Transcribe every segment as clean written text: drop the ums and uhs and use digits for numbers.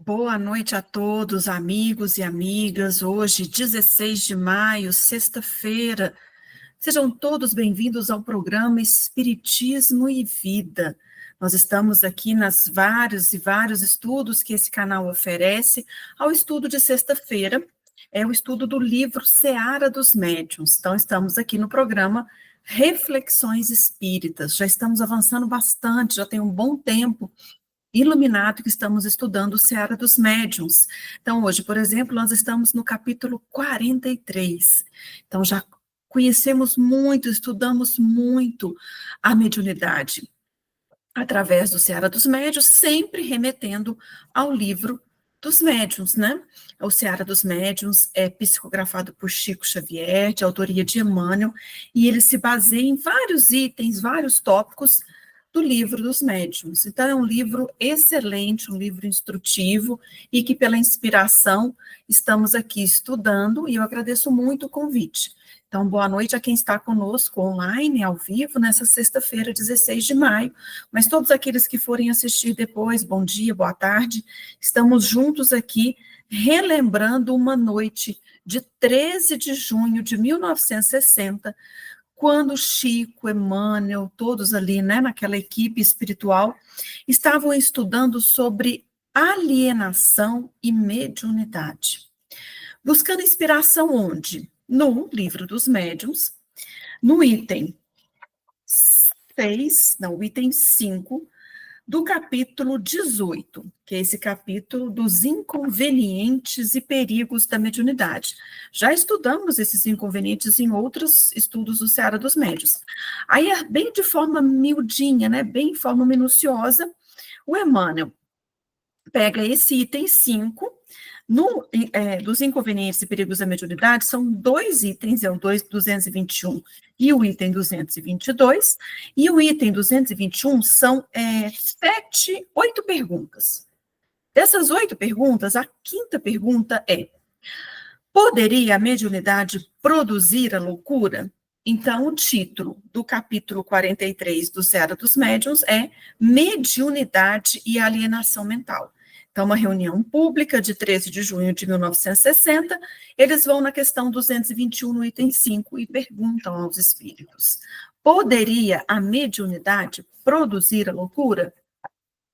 Boa noite a todos, amigos e amigas. Hoje, 16 de maio, sexta-feira. Sejam todos bem-vindos ao programa Espiritismo e Vida. Nós estamos aqui nas vários estudos que esse canal oferece. Ao estudo de sexta-feira é o estudo do livro Seara dos Médiuns. Então, estamos aqui no programa Reflexões Espíritas. Já estamos avançando bastante, já tem um bom tempo iluminado que estamos estudando o Seara dos Médiuns. Então, hoje, por exemplo, nós estamos no capítulo 43. Então, já conhecemos muito, estudamos muito a mediunidade através do Seara dos Médiuns, sempre remetendo ao livro dos médiuns, né? O Seara dos Médiuns é psicografado por Chico Xavier, de autoria de Emmanuel, e ele se baseia em vários itens, vários tópicos do livro dos médiuns. Então, é um livro excelente, um livro instrutivo, e que pela inspiração estamos aqui estudando, e eu agradeço muito o convite. Então, boa noite a quem está conosco online, ao vivo, nessa sexta-feira, 16 de maio, mas todos aqueles que forem assistir depois, bom dia, boa tarde, estamos juntos aqui, relembrando uma noite de 13 de junho de 1960, quando Chico, Emmanuel, todos ali, né, naquela equipe espiritual, estavam estudando sobre alienação e mediunidade. Buscando inspiração onde? No livro dos médiuns, no item 5, do capítulo 18, que é esse capítulo dos inconvenientes e perigos da mediunidade. Já estudamos esses inconvenientes em outros estudos do Seara dos Médiuns. Aí, bem de forma miudinha, né, bem de forma minuciosa, o Emmanuel pega esse item 5, dos inconvenientes e perigos da mediunidade, são dois itens, é o 221 e o item 222, e o item 221 são 8 perguntas. Dessas 8 perguntas, a quinta pergunta é: poderia a mediunidade produzir a loucura? Então, o título do capítulo 43 do Seara dos Médiuns é Mediunidade e Alienação Mental. Então, uma reunião pública de 13 de junho de 1960, eles vão na questão 221, no item 5, e perguntam aos espíritos: poderia a mediunidade produzir a loucura?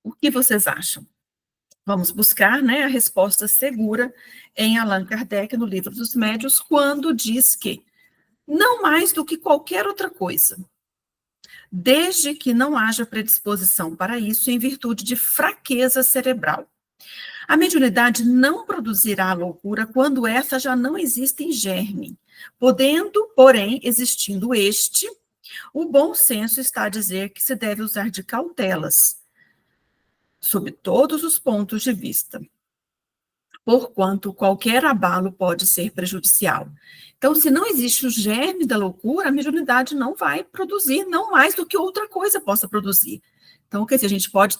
O que vocês acham? Vamos buscar, né, a resposta segura em Allan Kardec, no Livro dos Médiuns, quando diz que não mais do que qualquer outra coisa, desde que não haja predisposição para isso em virtude de fraqueza cerebral. A mediunidade não produzirá a loucura quando essa já não existe em germe, podendo, porém, existindo este, o bom senso está a dizer que se deve usar de cautelas, sob todos os pontos de vista, porquanto qualquer abalo pode ser prejudicial. Então, se não existe o germe da loucura, a mediunidade não vai produzir, não mais do que outra coisa possa produzir. Então, quer dizer, a gente pode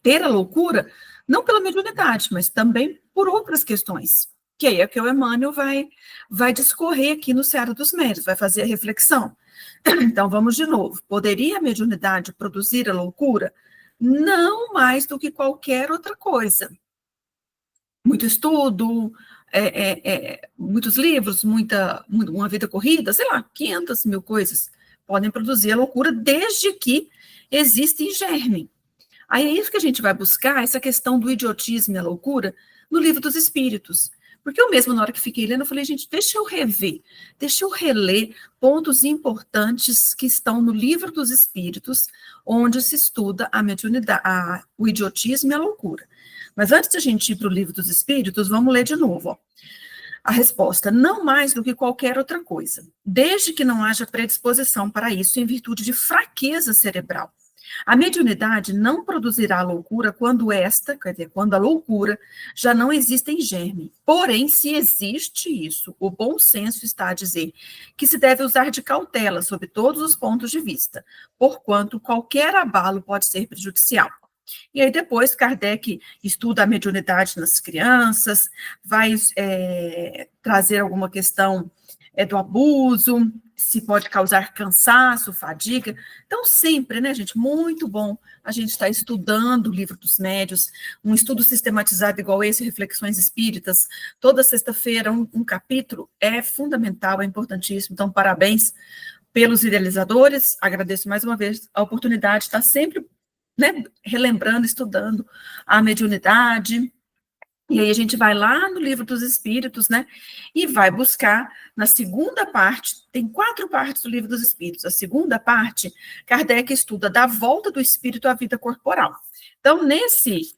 ter a loucura não pela mediunidade, mas também por outras questões, que aí é que o Emmanuel vai discorrer aqui no Seara dos Médiuns, vai fazer a reflexão. Então, vamos de novo. Poderia a mediunidade produzir a loucura? Não mais do que qualquer outra coisa. Muito estudo, muitos livros, uma vida corrida, sei lá, 500 mil coisas podem produzir a loucura desde que existe em germe. Aí é isso que a gente vai buscar, essa questão do idiotismo e a loucura, no Livro dos Espíritos. Porque eu mesmo, na hora que fiquei lendo, eu falei, gente, deixa eu reler pontos importantes que estão no Livro dos Espíritos, onde se estuda a mediunidade, o idiotismo e a loucura. Mas antes de a gente ir para o Livro dos Espíritos, vamos ler de novo, ó. A resposta: não mais do que qualquer outra coisa, desde que não haja predisposição para isso em virtude de fraqueza cerebral. A mediunidade não produzirá a loucura quando quando a loucura já não existe em germe. Porém, se existe isso, o bom senso está a dizer que se deve usar de cautela sob todos os pontos de vista, porquanto qualquer abalo pode ser prejudicial. E aí depois Kardec estuda a mediunidade nas crianças, vai trazer alguma questão do abuso, se pode causar cansaço, fadiga. Então, sempre, né, gente, muito bom a gente estar estudando o Livro dos Médiuns, um estudo sistematizado igual esse, Reflexões Espíritas, toda sexta-feira um capítulo, é fundamental, é importantíssimo. Então, parabéns pelos idealizadores, agradeço mais uma vez a oportunidade de estar sempre, né, relembrando, estudando a mediunidade. E aí a gente vai lá no Livro dos Espíritos, né, e vai buscar na segunda parte, tem 4 partes do Livro dos Espíritos. A segunda parte, Kardec estuda da volta do espírito à vida corporal. Então, nesse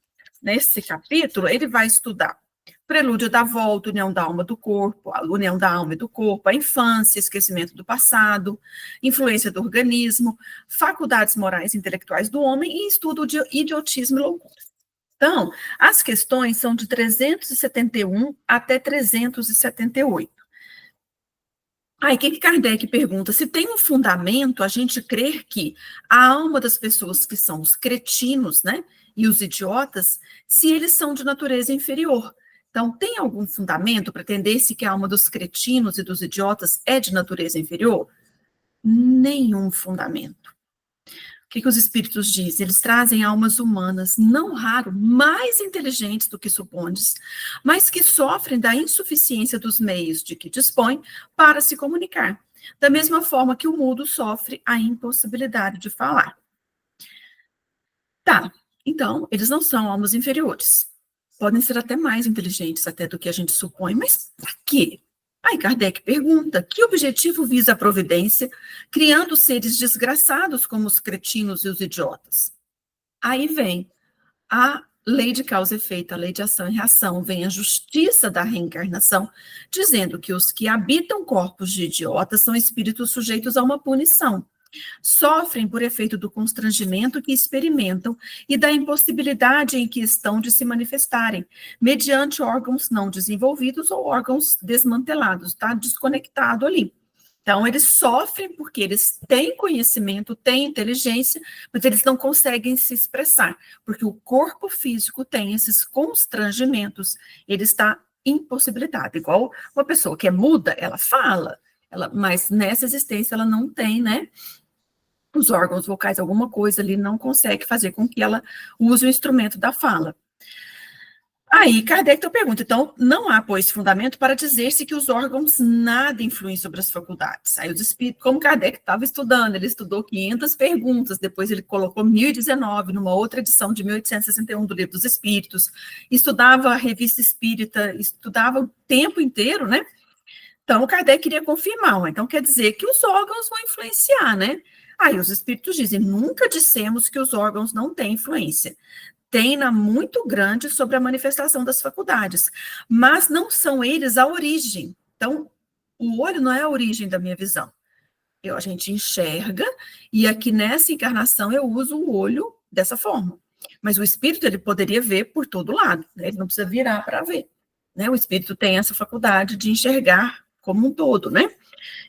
capítulo, ele vai estudar prelúdio da volta, união da alma do corpo, a união da alma e do corpo, a infância, esquecimento do passado, influência do organismo, faculdades morais e intelectuais do homem e estudo de idiotismo e loucura. Então, as questões são de 371 até 378. Aí, o que Kardec pergunta? Se tem um fundamento a gente crer que a alma das pessoas que são os cretinos, né, e os idiotas, se eles são de natureza inferior. Então, tem algum fundamento para entender-se que a alma dos cretinos e dos idiotas é de natureza inferior? Nenhum fundamento. O que os espíritos dizem? Eles trazem almas humanas, não raro, mais inteligentes do que supondes, mas que sofrem da insuficiência dos meios de que dispõem para se comunicar, da mesma forma que o mudo sofre a impossibilidade de falar. Tá, então, eles não são almas inferiores. Podem ser até mais inteligentes até do que a gente supõe, mas para quê? Aí Kardec pergunta, que objetivo visa a providência, criando seres desgraçados como os cretinos e os idiotas? Aí vem a lei de causa e efeito, a lei de ação e reação, vem a justiça da reencarnação, dizendo que os que habitam corpos de idiotas são espíritos sujeitos a uma punição. Sofrem por efeito do constrangimento que experimentam e da impossibilidade em que estão de se manifestarem, mediante órgãos não desenvolvidos ou órgãos desmantelados, tá? Desconectado ali. Então, eles sofrem porque eles têm conhecimento, têm inteligência, mas eles não conseguem se expressar, porque o corpo físico tem esses constrangimentos, ele está impossibilitado. Igual uma pessoa que é muda, ela fala, mas nessa existência ela não tem, né, os órgãos vocais, alguma coisa ali não consegue fazer com que ela use o instrumento da fala. Aí Kardec então pergunta, então, não há, pois, fundamento para dizer-se que os órgãos nada influem sobre as faculdades. Aí os espíritos, como Kardec estava estudando, ele estudou 500 perguntas, depois ele colocou 1019 numa outra edição de 1861 do Livro dos Espíritos, estudava a Revista Espírita, estudava o tempo inteiro, né? Então, o Kardec queria confirmar, então quer dizer que os órgãos vão influenciar, né? Aí os espíritos dizem, nunca dissemos que os órgãos não têm influência. Tem muito grande sobre a manifestação das faculdades, mas não são eles a origem. Então, o olho não é a origem da minha visão. A gente enxerga, e aqui nessa encarnação eu uso o olho dessa forma. Mas o espírito, ele poderia ver por todo lado, né? Ele não precisa virar para ver. Né? O espírito tem essa faculdade de enxergar como um todo, né?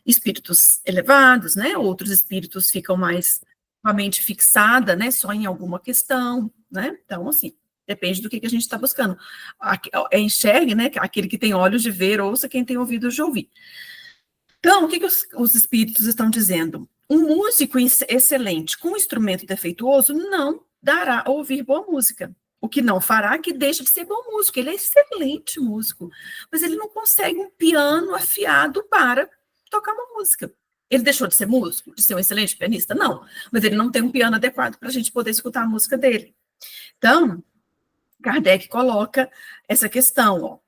Espíritos elevados, né? Outros espíritos ficam mais com a mente fixada, né? Só em alguma questão, né? Então, assim, depende do que a gente está buscando. Enxergue, né? Aquele que tem olhos de ver, ouça quem tem ouvidos de ouvir. Então, o que os espíritos estão dizendo? Um músico excelente com um instrumento defeituoso não dará a ouvir boa música. O que não fará que deixe de ser bom músico. Ele é excelente músico, mas ele não consegue um piano afiado para tocar uma música. Ele deixou de ser músico, de ser um excelente pianista? Não, mas ele não tem um piano adequado para a gente poder escutar a música dele. Então, Kardec coloca essa questão, ó.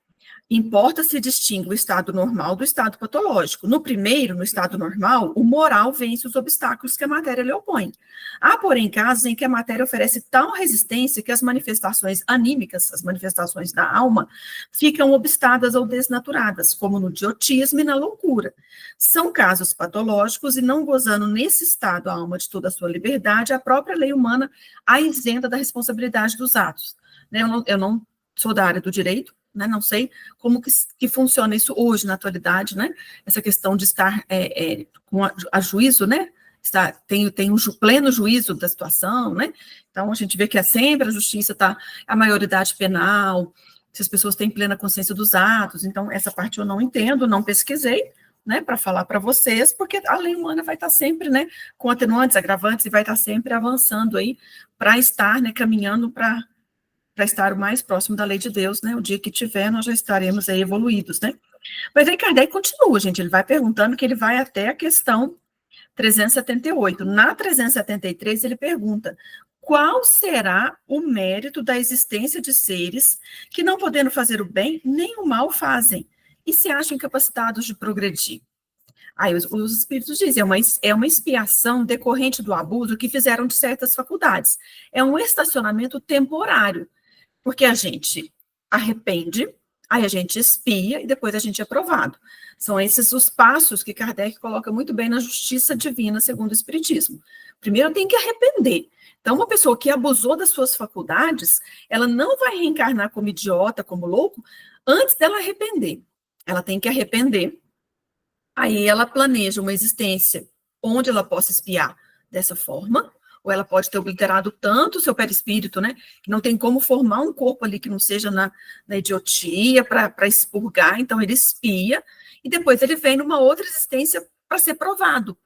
Importa se distingue o estado normal do estado patológico. No primeiro, no estado normal, o moral vence os obstáculos que a matéria lhe opõe. Há, porém, casos em que a matéria oferece tal resistência que as manifestações anímicas, as manifestações da alma, ficam obstadas ou desnaturadas, como no idiotismo e na loucura. São casos patológicos e, não gozando nesse estado a alma de toda a sua liberdade, a própria lei humana a isenta da responsabilidade dos atos. Eu não sou da área do direito, né, não sei como que funciona isso hoje na atualidade, né, essa questão de estar com a juízo, né, tem um pleno juízo da situação, né, então a gente vê que sempre a justiça está, a maioridade penal, se as pessoas têm plena consciência dos atos, então essa parte eu não entendo, não pesquisei, né, para falar para vocês, porque a lei humana vai estar sempre, né, com atenuantes, agravantes, e vai estar sempre avançando aí para estar, né, caminhando para estar o mais próximo da lei de Deus, né, o dia que tiver, nós já estaremos aí evoluídos, né. Mas aí Kardec continua, gente, ele vai perguntando que ele vai até a questão 378. Na 373, ele pergunta: qual será o mérito da existência de seres que, não podendo fazer o bem, nem o mal fazem, e se acham incapacitados de progredir? Aí os espíritos dizem, é uma expiação decorrente do abuso que fizeram de certas faculdades. É um estacionamento temporário, porque a gente arrepende, aí a gente expia e depois a gente é provado. São esses os passos que Kardec coloca muito bem na justiça divina, segundo o Espiritismo. Primeiro tem que arrepender. Então, uma pessoa que abusou das suas faculdades, ela não vai reencarnar como idiota, como louco, antes dela arrepender. Ela tem que arrepender. Aí ela planeja uma existência onde ela possa espiar dessa forma, ou ela pode ter obliterado tanto o seu perispírito, né, que não tem como formar um corpo ali que não seja na idiotia, para expurgar, então ele espia, e depois ele vem numa outra existência para ser provado,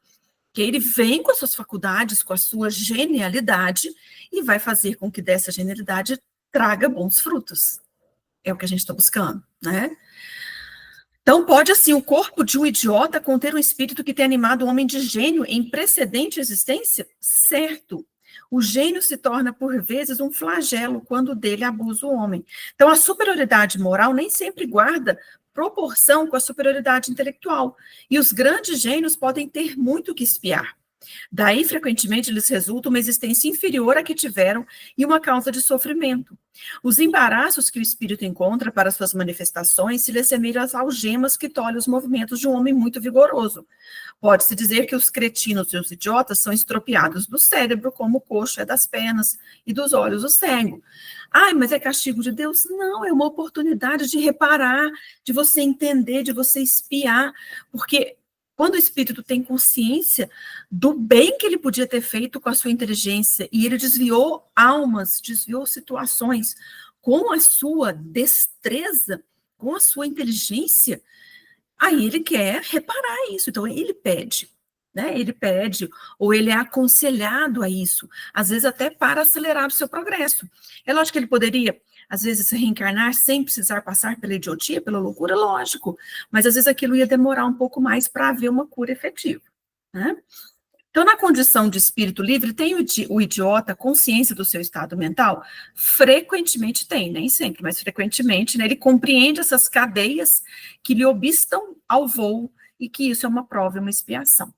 que ele vem com as suas faculdades, com a sua genialidade, e vai fazer com que dessa genialidade traga bons frutos. É o que a gente está buscando, né? Então, pode, assim, o corpo de um idiota conter um espírito que tem animado um homem de gênio em precedente existência? Certo. O gênio se torna, por vezes, um flagelo quando dele abusa o homem. Então, a superioridade moral nem sempre guarda proporção com a superioridade intelectual. E os grandes gênios podem ter muito que espiar. Daí, frequentemente, lhes resulta uma existência inferior à que tiveram e uma causa de sofrimento. Os embaraços que o espírito encontra para suas manifestações se lhe assemelham às algemas que tolhem os movimentos de um homem muito vigoroso. Pode-se dizer que os cretinos e os idiotas são estropiados do cérebro, como o coxo é das pernas e dos olhos o cego. Ai, mas é castigo de Deus? Não, é uma oportunidade de reparar, de você entender, de você espiar, porque quando o espírito tem consciência do bem que ele podia ter feito com a sua inteligência, e ele desviou almas, desviou situações com a sua destreza, com a sua inteligência, aí ele quer reparar isso. Então, ele pede, né? Ele pede, ou ele é aconselhado a isso, às vezes até para acelerar o seu progresso. É lógico que ele poderia, às vezes, se reencarnar sem precisar passar pela idiotia, pela loucura, lógico, mas às vezes aquilo ia demorar um pouco mais para haver uma cura efetiva, né? Então, na condição de espírito livre, tem o idiota consciência do seu estado mental? Frequentemente tem, nem sempre, mas frequentemente, né, ele compreende essas cadeias que lhe obstam ao voo e que isso é uma prova, é uma expiação.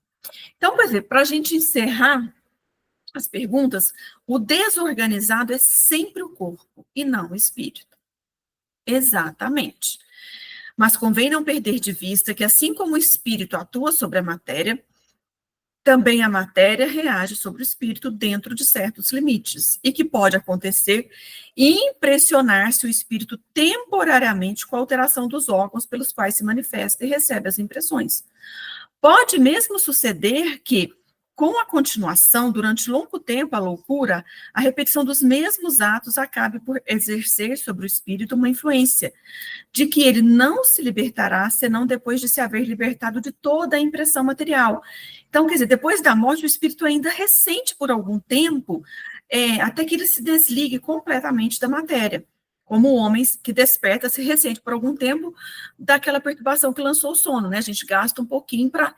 Então, por exemplo, para a gente encerrar as perguntas, o desorganizado é sempre o corpo e não o espírito. Exatamente. Mas convém não perder de vista que, assim como o espírito atua sobre a matéria, também a matéria reage sobre o espírito dentro de certos limites, e que pode acontecer impressionar-se o espírito temporariamente com a alteração dos órgãos pelos quais se manifesta e recebe as impressões. Pode mesmo suceder que, com a continuação, durante longo tempo, a loucura, a repetição dos mesmos atos acabe por exercer sobre o espírito uma influência, de que ele não se libertará senão depois de se haver libertado de toda a impressão material. Então, quer dizer, depois da morte, o espírito ainda ressente por algum tempo, até que ele se desligue completamente da matéria. Como o homem que desperta se ressente por algum tempo daquela perturbação que lançou o sono, né? A gente gasta um pouquinho para,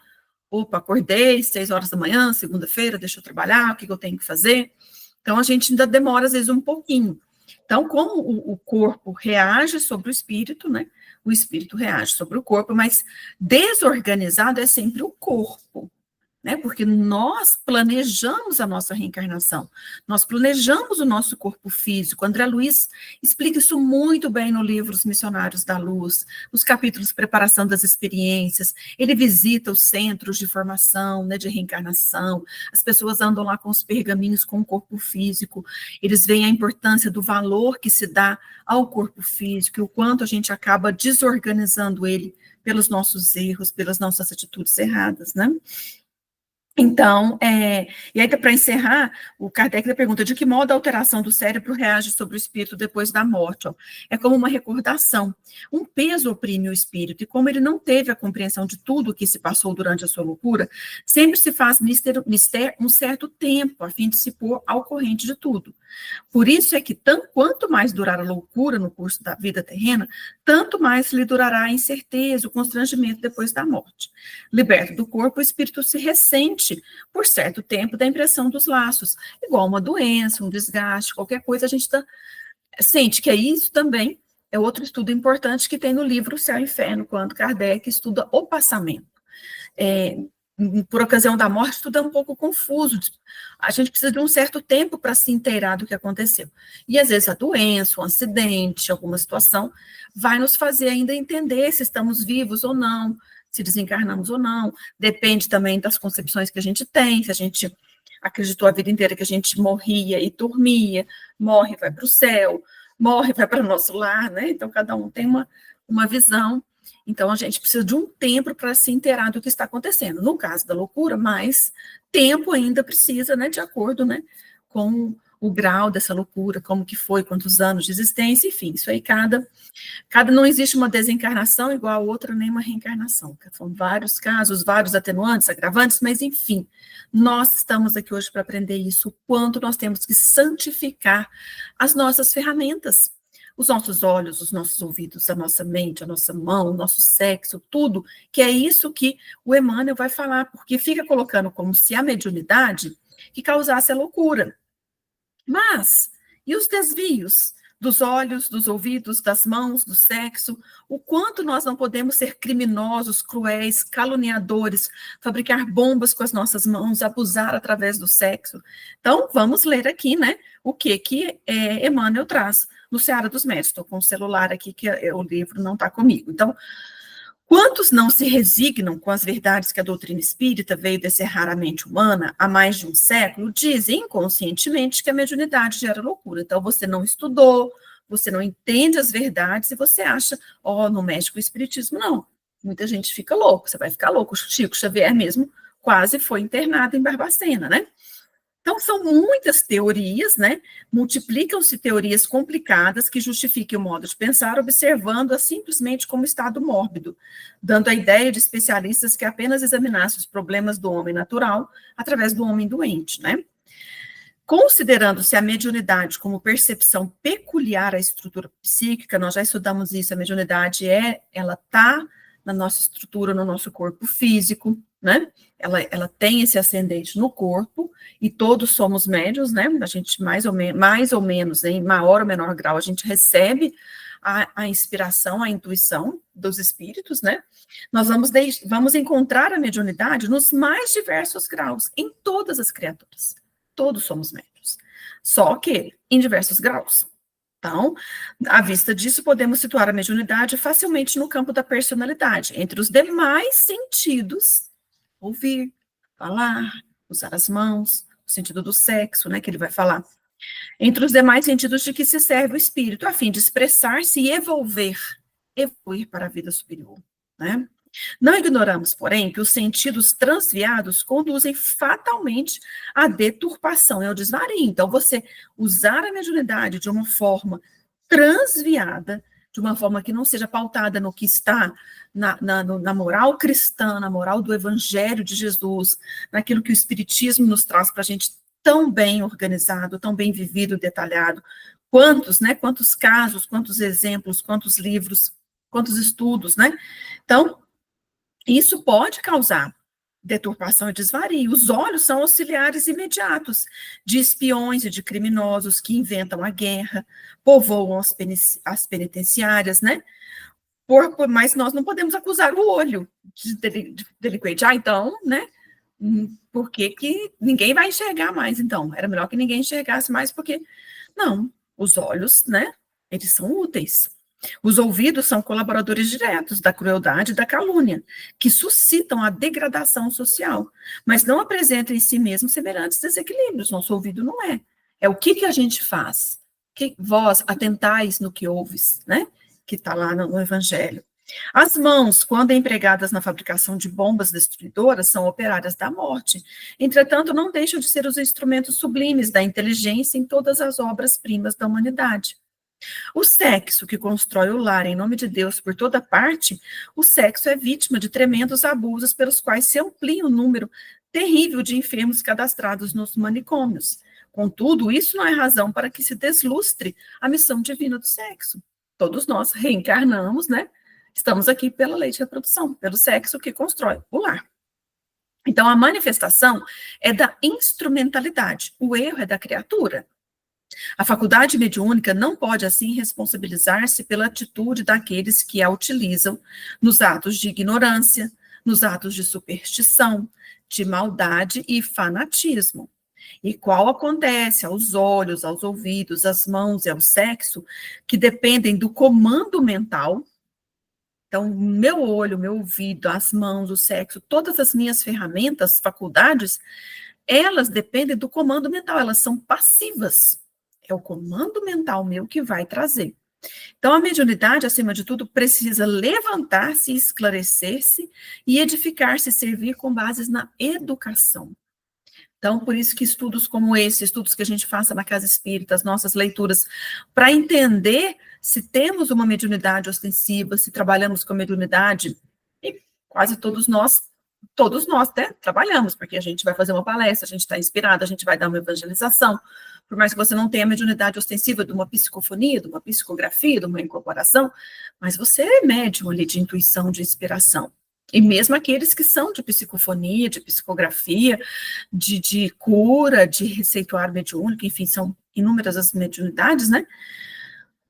opa, acordei, 6 horas da manhã, segunda-feira, deixa eu trabalhar, o que eu tenho que fazer? Então, a gente ainda demora, às vezes, um pouquinho. Então, como o corpo reage sobre o espírito, né? O espírito reage sobre o corpo, mas desorganizado é sempre o corpo, né? Porque nós planejamos a nossa reencarnação, nós planejamos o nosso corpo físico. André Luiz explica isso muito bem no livro Os Missionários da Luz, nos capítulos Preparação das Experiências. Ele visita os centros de formação, né, de reencarnação, as pessoas andam lá com os pergaminhos com o corpo físico, eles veem a importância do valor que se dá ao corpo físico e o quanto a gente acaba desorganizando ele pelos nossos erros, pelas nossas atitudes erradas, né? Então, e aí, para encerrar, o Kardec pergunta de que modo a alteração do cérebro reage sobre o espírito depois da morte. Ó. É como uma recordação. Um peso oprime o espírito, e como ele não teve a compreensão de tudo o que se passou durante a sua loucura, sempre se faz mister um certo tempo, a fim de se pôr ao corrente de tudo. Por isso é que, quanto mais durar a loucura no curso da vida terrena, tanto mais lhe durará a incerteza, o constrangimento depois da morte. Liberto do corpo, o espírito se ressente, por certo tempo, da impressão dos laços, igual uma doença, um desgaste, qualquer coisa, a gente sente que é isso também. É outro estudo importante que tem no livro Céu e Inferno, quando Kardec estuda o passamento. Por ocasião da morte, tudo é um pouco confuso. A gente precisa de um certo tempo para se inteirar do que aconteceu. E, às vezes, a doença, um acidente, alguma situação, vai nos fazer ainda entender se estamos vivos ou não, se desencarnamos ou não. Depende também das concepções que a gente tem, se a gente acreditou a vida inteira que a gente morria e dormia, morre, vai para o céu, morre, vai para o nosso lar, né? Então, cada um tem uma visão. Então, a gente precisa de um tempo para se inteirar do que está acontecendo. No caso da loucura, mais tempo ainda precisa, né, de acordo, né, com o grau dessa loucura, como que foi, quantos anos de existência, enfim, isso aí não existe uma desencarnação igual a outra, nem uma reencarnação. São vários casos, vários atenuantes, agravantes, mas enfim, nós estamos aqui hoje para aprender isso, o quanto nós temos que santificar as nossas ferramentas, os nossos olhos, os nossos ouvidos, a nossa mente, a nossa mão, o nosso sexo, tudo, que é isso que o Emmanuel vai falar, porque fica colocando como se a mediunidade que causasse a loucura. Mas, e os desvios dos olhos, dos ouvidos, das mãos, do sexo? O quanto nós não podemos ser criminosos, cruéis, caluniadores, fabricar bombas com as nossas mãos, abusar através do sexo? Então, vamos ler aqui, né, o que Emmanuel traz no Seara dos Médiuns. Estou com o celular aqui, que o livro não está comigo. Então, quantos não se resignam com as verdades que a doutrina espírita veio descerrar a mente humana há mais de um século, dizem inconscientemente que a mediunidade gera loucura. Então, você não estudou, você não entende as verdades e você acha, não mexe com o espiritismo, não. Muita gente fica louco, você vai ficar louco. O Chico Xavier mesmo quase foi internado em Barbacena, né? Então, são muitas teorias, né? Multiplicam-se teorias complicadas que justifiquem o modo de pensar, observando-a simplesmente como estado mórbido, dando a ideia de especialistas que apenas examinassem os problemas do homem natural através do homem doente, né? Considerando-se a mediunidade como percepção peculiar à estrutura psíquica, nós já estudamos isso, a mediunidade ela está na nossa estrutura, no nosso corpo físico, né? Ela tem esse ascendente no corpo, e todos somos médiuns, né? A gente mais ou menos, em maior ou menor grau, a gente recebe a inspiração, a intuição dos espíritos, né? Nós vamos encontrar a mediunidade nos mais diversos graus, em todas as criaturas. Todos somos médiuns, só que em diversos graus. Então, à vista disso, podemos situar a mediunidade facilmente no campo da personalidade, entre os demais sentidos, ouvir, falar, usar as mãos, o sentido do sexo, né, que ele vai falar, entre os demais sentidos de que se serve o espírito, a fim de expressar-se e evoluir para a vida superior, né? Não ignoramos, porém, que os sentidos transviados conduzem fatalmente à deturpação e ao desvario. Então, você usar a mediunidade de uma forma transviada, de uma forma que não seja pautada no que está na moral cristã, na moral do Evangelho de Jesus, naquilo que o Espiritismo nos traz para a gente tão bem organizado, tão bem vivido, detalhado. Quantos casos, quantos exemplos, quantos livros, quantos estudos, né? Então, isso pode causar deturpação e desvario. Os olhos são auxiliares imediatos de espiões e de criminosos que inventam a guerra, povoam as penitenciárias, né? Mas nós não podemos acusar o olho de delinquente. Então, né? Por que ninguém vai enxergar mais, então? Era melhor que ninguém enxergasse mais, porque... Não, os olhos, né? Eles são úteis. Os ouvidos são colaboradores diretos da crueldade e da calúnia, que suscitam a degradação social, mas não apresentam em si mesmos semelhantes desequilíbrios. Nosso ouvido não é. É o que a gente faz. Vós atentais no que ouves, né? Que está lá no Evangelho. As mãos, quando empregadas na fabricação de bombas destruidoras, são operárias da morte. Entretanto, não deixam de ser os instrumentos sublimes da inteligência em todas as obras-primas da humanidade. O sexo, que constrói o lar em nome de Deus por toda parte, o sexo é vítima de tremendos abusos pelos quais se amplia o número terrível de enfermos cadastrados nos manicômios. Contudo, isso não é razão para que se deslustre a missão divina do sexo. Todos nós reencarnamos, né? Estamos aqui pela lei de reprodução, pelo sexo que constrói o lar. Então, a manifestação é da instrumentalidade, o erro é da criatura. A faculdade mediúnica não pode, assim, responsabilizar-se pela atitude daqueles que a utilizam nos atos de ignorância, nos atos de superstição, de maldade e fanatismo. E qual acontece aos olhos, aos ouvidos, às mãos e ao sexo, que dependem do comando mental. Então, meu olho, meu ouvido, as mãos, o sexo, todas as minhas ferramentas, faculdades, elas dependem do comando mental, elas são passivas. É o comando mental meu que vai trazer. Então, a mediunidade, acima de tudo, precisa levantar-se, esclarecer-se e edificar-se, servir com bases na educação. Então, por isso que estudos como esse, estudos que a gente faça na Casa Espírita, as nossas leituras, para entender se temos uma mediunidade ostensiva, se trabalhamos com mediunidade, e quase todos nós, né, trabalhamos, porque a gente vai fazer uma palestra, a gente está inspirado, a gente vai dar uma evangelização, por mais que você não tenha mediunidade ostensiva de uma psicofonia, de uma psicografia, de uma incorporação, mas você é médium ali de intuição, de inspiração. E mesmo aqueles que são de psicofonia, de psicografia, de cura, de receituário mediúnico, enfim, são inúmeras as mediunidades, né?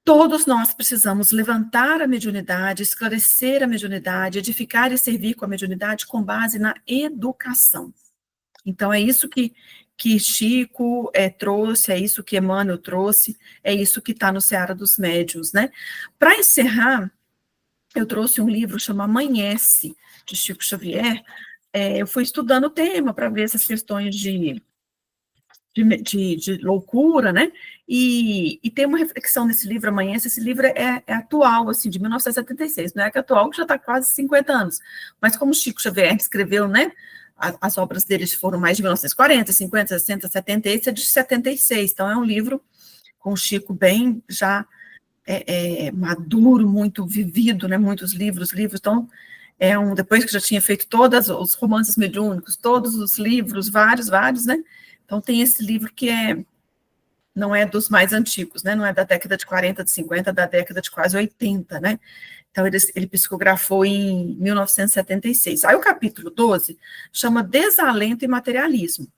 Todos nós precisamos levantar a mediunidade, esclarecer a mediunidade, edificar e servir com a mediunidade com base na educação. Então, é isso que Chico trouxe, é isso que Emmanuel trouxe, é isso que está no Seara dos Médiuns, né? Para encerrar, eu trouxe um livro chamado Amanhece, de Chico Xavier. Eu fui estudando o tema para ver essas questões de loucura, né? E tem uma reflexão nesse livro, Amanhece. Esse livro é atual, assim, de 1976, não é que é atual, que já está quase 50 anos, mas como Chico Xavier escreveu, né? As obras dele foram mais de 1940, 50, 60, 70, esse é de 76, então é um livro com o Chico bem já maduro, muito vivido, né? Muitos livros, então depois que já tinha feito todos os romances mediúnicos, todos os livros, vários, né? Então, tem esse livro que não é dos mais antigos, né? Não é da década de 40, de 50, da década de quase 80, né? Então, ele psicografou em 1976. Aí, o capítulo 12 chama Desalento e Materialismo.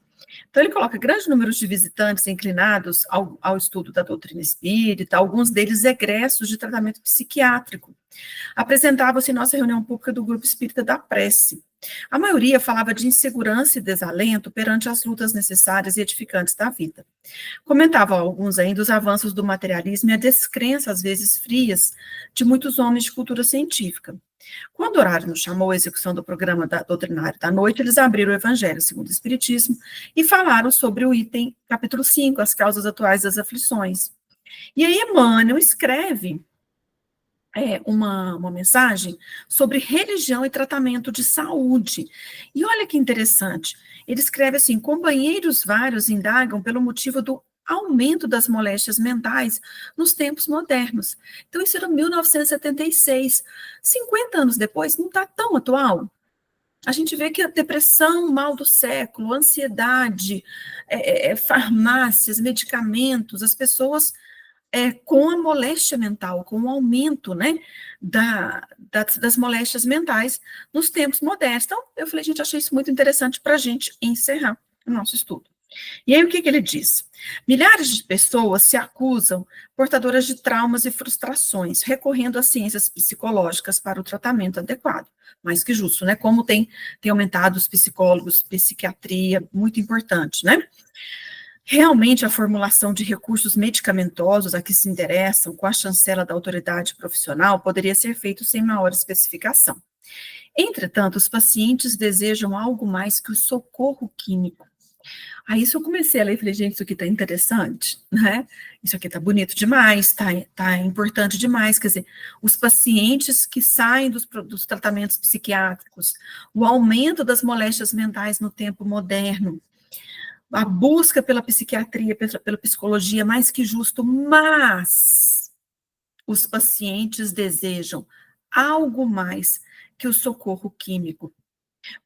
Então, ele coloca grande número de visitantes inclinados ao estudo da doutrina espírita, alguns deles egressos de tratamento psiquiátrico. Apresentavam-se em nossa reunião pública do Grupo Espírita da Prece. A maioria falava de insegurança e desalento perante as lutas necessárias e edificantes da vida. Comentavam alguns ainda os avanços do materialismo e a descrença, às vezes frias, de muitos homens de cultura científica. Quando o horário nos chamou à execução do programa doutrinário da noite, eles abriram o Evangelho segundo o Espiritismo e falaram sobre o item capítulo 5, as causas atuais das aflições. E aí Emmanuel escreve uma mensagem sobre religião e tratamento de saúde. E olha que interessante, ele escreve assim: companheiros vários indagam pelo motivo do aumento das moléstias mentais nos tempos modernos. Então, isso era 1976. 50 anos depois, não está tão atual. A gente vê que a depressão, mal do século, ansiedade, farmácias, medicamentos, as pessoas com a moléstia mental, com o aumento, né, das moléstias mentais nos tempos modernos. Então, eu falei, gente, achei isso muito interessante para a gente encerrar o nosso estudo. E aí, o que ele diz? Milhares de pessoas se acusam portadoras de traumas e frustrações, recorrendo às ciências psicológicas para o tratamento adequado. Mais que justo, né? Como tem aumentado os psicólogos, psiquiatria, muito importante, né? Realmente, a formulação de recursos medicamentosos a que se interessam com a chancela da autoridade profissional poderia ser feito sem maior especificação. Entretanto, os pacientes desejam algo mais que o socorro químico. Aí isso eu comecei a ler e falei, gente, isso aqui tá interessante, né? Isso aqui tá bonito demais, tá importante demais. Quer dizer, os pacientes que saem dos tratamentos psiquiátricos, o aumento das moléstias mentais no tempo moderno, a busca pela psiquiatria, pela psicologia, mais que justo, mas os pacientes desejam algo mais que o socorro químico.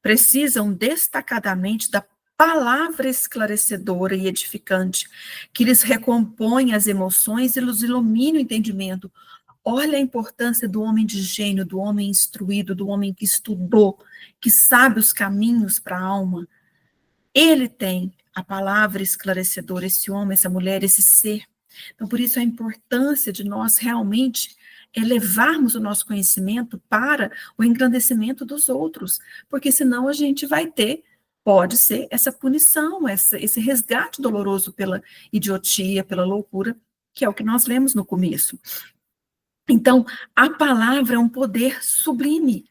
Precisam destacadamente da palavra esclarecedora e edificante, que lhes recompõe as emoções e lhes ilumina o entendimento. Olha a importância do homem de gênio, do homem instruído, do homem que estudou, que sabe os caminhos para a alma. Ele tem a palavra esclarecedora, esse homem, essa mulher, esse ser. Então, por isso a importância de nós realmente elevarmos o nosso conhecimento para o engrandecimento dos outros, porque senão a gente vai ter, pode ser, essa punição, esse resgate doloroso pela idiotia, pela loucura, que é o que nós lemos no começo. Então, a palavra é um poder sublime.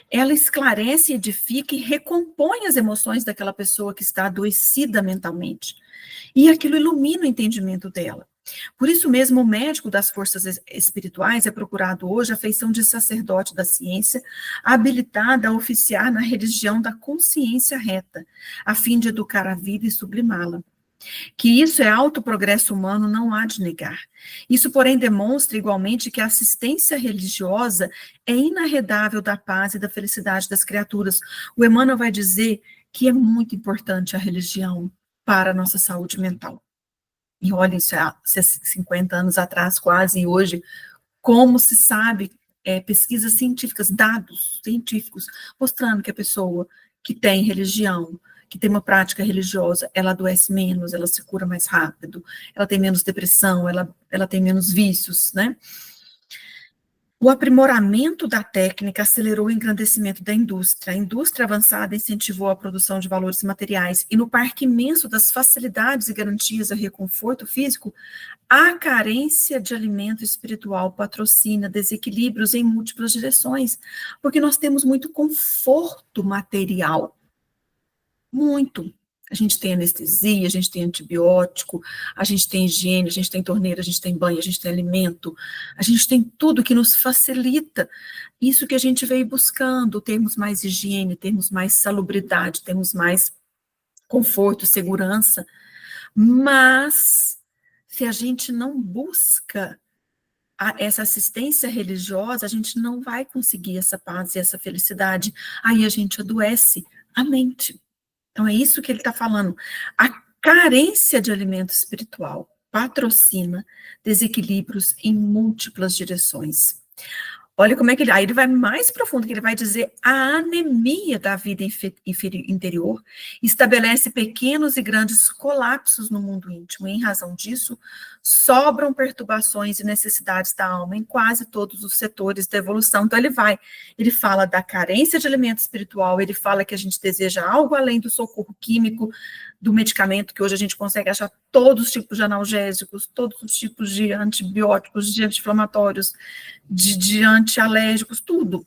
Ela esclarece, edifica e recompõe as emoções daquela pessoa que está adoecida mentalmente. E aquilo ilumina o entendimento dela. Por isso mesmo, o médico das forças espirituais é procurado hoje a feição de sacerdote da ciência, habilitado a oficiar na religião da consciência reta, a fim de educar a vida e sublimá-la. Que isso é alto progresso humano, não há de negar. Isso, porém, demonstra igualmente que a assistência religiosa é inarredável da paz e da felicidade das criaturas. O Emmanuel vai dizer que é muito importante a religião para a nossa saúde mental. E olha, isso há 50 anos atrás, quase, e hoje, como se sabe, pesquisas científicas, dados científicos, mostrando que a pessoa que tem religião, que tem uma prática religiosa, ela adoece menos, ela se cura mais rápido, ela tem menos depressão, ela tem menos vícios, né? O aprimoramento da técnica acelerou o engrandecimento da indústria. A indústria avançada incentivou a produção de valores materiais, e no parque imenso das facilidades e garantias ao reconforto físico, a carência de alimento espiritual patrocina desequilíbrios em múltiplas direções, porque nós temos muito conforto material. Muito. A gente tem anestesia, a gente tem antibiótico, a gente tem higiene, a gente tem torneira, a gente tem banho, a gente tem alimento, a gente tem tudo que nos facilita. Isso que a gente veio buscando, termos mais higiene, termos mais salubridade, termos mais conforto, segurança. Mas, se a gente não busca essa assistência religiosa, a gente não vai conseguir essa paz e essa felicidade. Aí a gente adoece a mente. Então, é isso que ele está falando. A carência de alimento espiritual patrocina desequilíbrios em múltiplas direções. Olha como é que aí ele vai mais profundo, que ele vai dizer a anemia da vida interior estabelece pequenos e grandes colapsos no mundo íntimo, e em razão disso, sobram perturbações e necessidades da alma em quase todos os setores da evolução. Então ele fala da carência de alimento espiritual, ele fala que a gente deseja algo além do socorro químico, do medicamento, que hoje a gente consegue achar todos os tipos de analgésicos, todos os tipos de antibióticos, de anti-inflamatórios, de antialérgicos, tudo.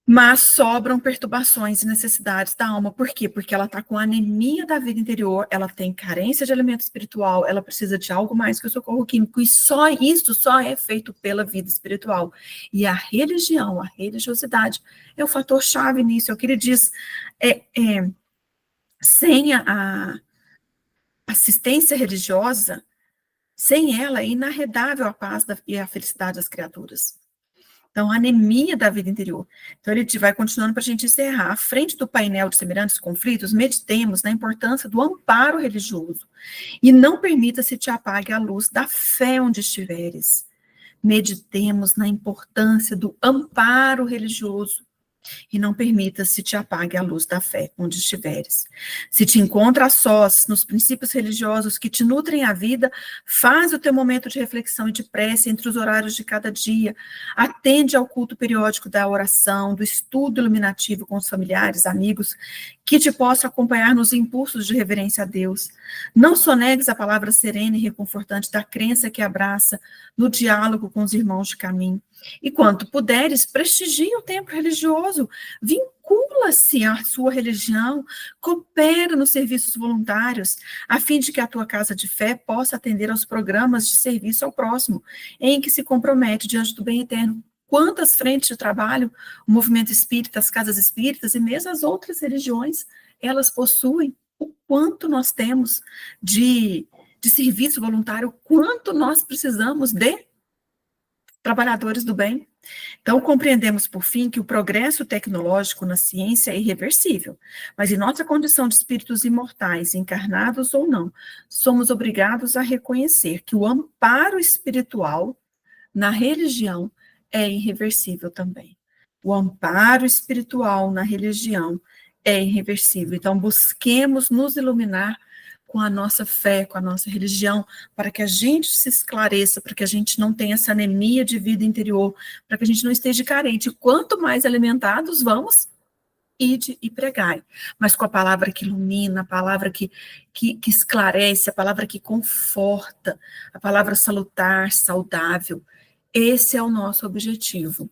Mas sobram perturbações e necessidades da alma. Por quê? Porque ela está com anemia da vida interior, ela tem carência de alimento espiritual, ela precisa de algo mais que o socorro químico, e só isso só é feito pela vida espiritual. E a religião, a religiosidade, é o fator-chave nisso. É o que ele diz, sem a assistência religiosa, sem ela é inarredável a paz e a felicidade das criaturas. Então, a anemia da vida interior. Então, ele vai continuando para a gente encerrar. À frente do painel de semelhantes conflitos, meditemos na importância do amparo religioso. E não permita-se te apague a luz da fé onde estiveres. Meditemos na importância do amparo religioso. E não permita-se te apague a luz da fé onde estiveres. Se te encontra a sós nos princípios religiosos que te nutrem a vida, faz o teu momento de reflexão e de prece entre os horários de cada dia, atende ao culto periódico da oração, do estudo iluminativo com os familiares, amigos, que te possa acompanhar nos impulsos de reverência a Deus. Não sonegues a palavra serena e reconfortante da crença que abraça no diálogo com os irmãos de caminho. E quanto puderes, prestigie o templo religioso, vincula vincula-se à sua religião, coopera nos serviços voluntários, a fim de que a tua casa de fé possa atender aos programas de serviço ao próximo, em que se compromete diante do bem eterno. Quantas frentes de trabalho o movimento espírita, as casas espíritas e mesmo as outras religiões, elas possuem, o quanto nós temos de serviço voluntário, o quanto nós precisamos de trabalhadores do bem. Então, compreendemos, por fim, que o progresso tecnológico na ciência é irreversível, mas em nossa condição de espíritos imortais, encarnados ou não, somos obrigados a reconhecer que o amparo espiritual na religião é irreversível também. O amparo espiritual na religião é irreversível. Então, busquemos nos iluminar com a nossa fé, com a nossa religião, para que a gente se esclareça, para que a gente não tenha essa anemia de vida interior, para que a gente não esteja carente. Quanto mais alimentados vamos, ide e pregai. Mas com a palavra que ilumina, a palavra que esclarece, a palavra que conforta, a palavra salutar, saudável. Esse é o nosso objetivo,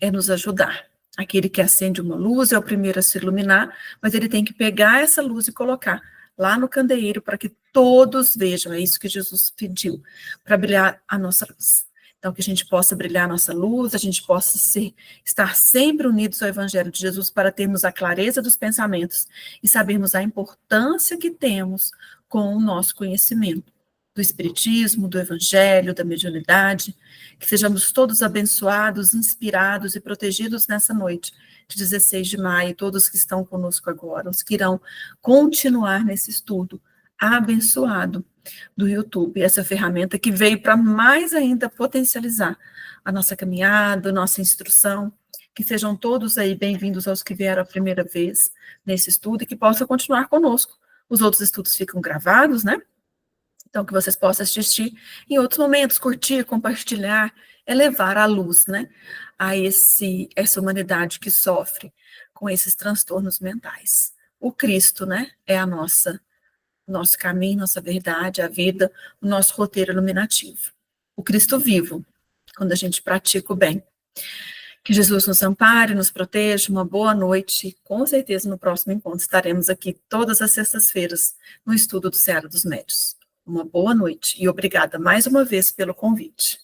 é nos ajudar. Aquele que acende uma luz é o primeiro a se iluminar, mas ele tem que pegar essa luz e colocar lá no candeeiro para que todos vejam. É isso que Jesus pediu, para brilhar a nossa luz. Então, que a gente possa brilhar a nossa luz, a gente possa estar sempre unidos ao Evangelho de Jesus para termos a clareza dos pensamentos e sabermos a importância que temos com o nosso conhecimento do Espiritismo, do Evangelho, da mediunidade, que sejamos todos abençoados, inspirados e protegidos nessa noite de 16 de maio, todos que estão conosco agora, os que irão continuar nesse estudo abençoado do YouTube, essa ferramenta que veio para mais ainda potencializar a nossa caminhada, a nossa instrução, que sejam todos aí bem-vindos aos que vieram a primeira vez nesse estudo e que possam continuar conosco. Os outros estudos ficam gravados, né? Então, que vocês possam assistir em outros momentos, curtir, compartilhar, elevar a luz, né, a essa humanidade que sofre com esses transtornos mentais. O Cristo, né, é nosso caminho, nossa verdade, a vida, o nosso roteiro iluminativo. O Cristo vivo, quando a gente pratica o bem. Que Jesus nos ampare, nos proteja, uma boa noite. Com certeza, no próximo encontro, estaremos aqui todas as sextas-feiras no estudo do Seara dos Médiuns. Uma boa noite e obrigada mais uma vez pelo convite.